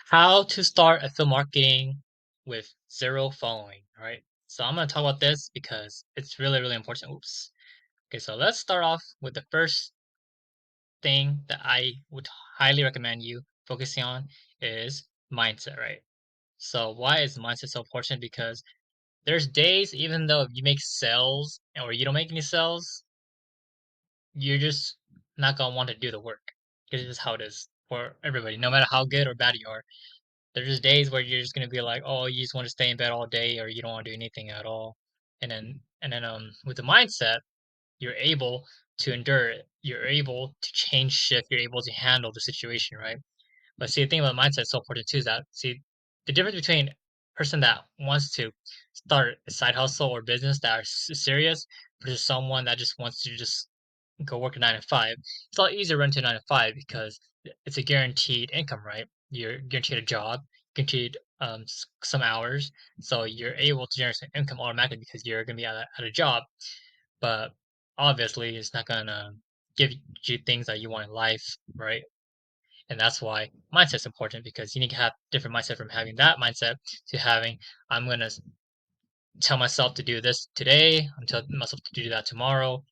How to start affiliate marketing with zero following, right? So I'm going to talk about this because it's really, really important. Oops. Okay, so let's start off with the first thing that I would highly recommend you focusing on is mindset, right? So why is mindset so important? Because there's days, even though you make sales or you don't make any sales, you're just not going to want to do the work. Because this is how it is for everybody, no matter how good or bad you are. There's just days where you're just gonna be like, oh, you just want to stay in bed all day, or you don't want to do anything at all. And then with the mindset, you're able to endure it. You're able to change shift. You're able to handle the situation, right? But see, the thing about mindset is so important too is that see the difference between a person that wants to start a side hustle or business that are serious versus someone that just wants to just go work a 9 to 5. It's a lot easier to run to 9 to 5 because it's a guaranteed income, right? You're guaranteed a job, guaranteed some hours, so you're able to generate some income automatically because you're gonna be at a job. But obviously, it's not gonna give you things that you want in life, right? And that's why mindset's important because you need to have different mindset from having that mindset to having I'm gonna tell myself to do this today. I'm telling myself to do that tomorrow.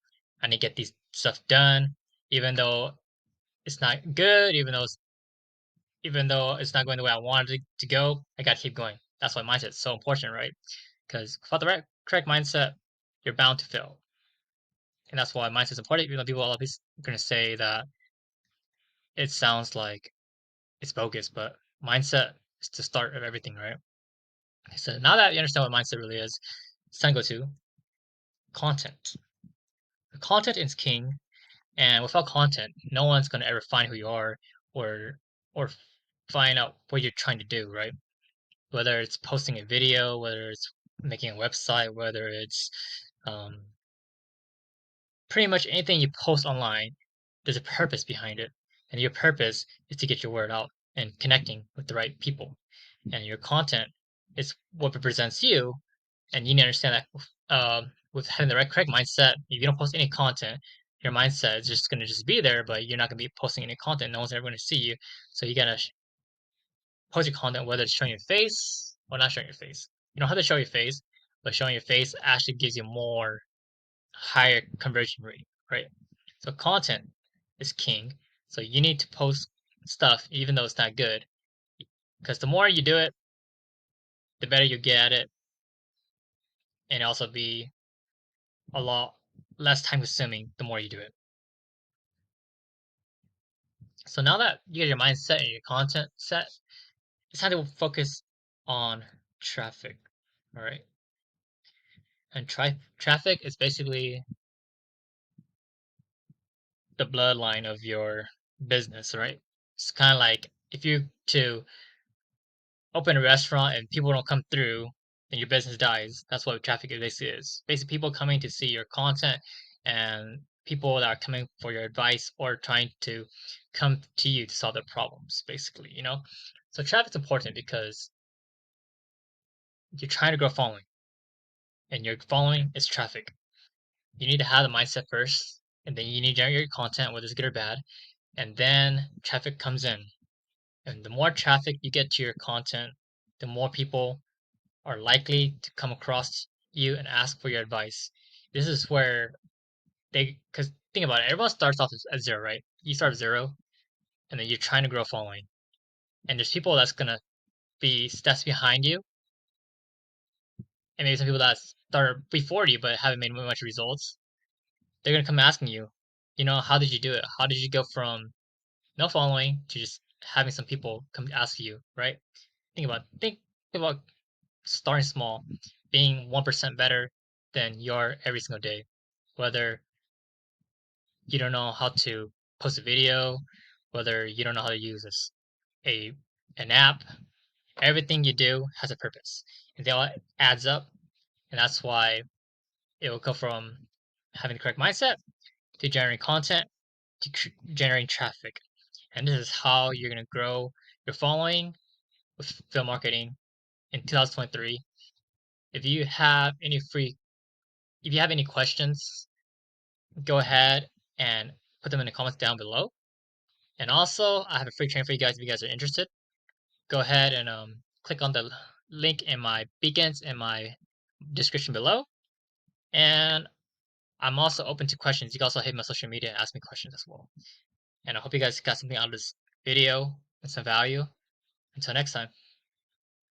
I need to get these stuff done, even though it's not good, even though it's not going the way I wanted it to go. I gotta keep going. That's why mindset is so important, right? Because without the correct mindset, you're bound to fail, and that's why mindset is important. Even though people are always going to say that it sounds like it's bogus, but mindset is the start of everything, right? So now that you understand what mindset really is, it's time to go to content. Content is king. And without content, no one's gonna ever find who you are or or find out what you're trying to do, right? Whether it's posting a video, whether it's making a website, whether it's um, pretty much anything you post online, there's a purpose behind it. And your purpose is to get your word out and connecting with the right people. And your content is what represents you, and you need to understand that with having the correct mindset, if you don't post any content, your mindset is just going to just be there, but you're not going to be posting any content. No one's ever going to see you. So you got to post your content, whether it's showing your face or not showing your face. You don't have to show your face, but showing your face actually gives you more higher conversion rate, right? So content is king. So you need to post stuff even though it's not good, because the more you do it, the better you get at it, and also be a lot less time consuming the more you do it. So now that you get your mindset and your content set, it's time to focus on traffic. All right. And traffic is basically the bloodline of your business, right? It's kind of like if you to open a restaurant and people don't come through, then your business dies. That's what traffic basically is. Basically, people coming to see your content and people that are coming for your advice or trying to come to you to solve their problems, basically, you know? So traffic's important because you're trying to grow following, and your following is traffic. You need to have the mindset first, and then you need to generate your content, whether it's good or bad, and then traffic comes in. And the more traffic you get to your content, the more people are likely to come across you and ask for your advice. This is where because think about it, everyone starts off at zero, right? You start at zero, and then you're trying to grow a following. And there's people that's gonna be steps behind you, and maybe some people that started before you but haven't made much results. They're gonna come asking you, how did you do it? How did you go from no following to just having some people come ask you, right? Think about starting small, being 1% better than you are every single day. Whether you don't know how to post a video, whether you don't know how to use a an app, everything you do has a purpose, and they all adds up, and that's why it will go from having the correct mindset to generating content to generating traffic. And this is how you're going to grow your following with affiliate marketing in 2023. If you have any free, if you have any questions, go ahead and put them in the comments down below. And also, I have a free training for you guys if you guys are interested. go ahead and click on the link in my beacons in my description below. And I'm also open to questions. You can also hit my social media and ask me questions as well. And I hope you guys got something out of this video and some value. Until next time.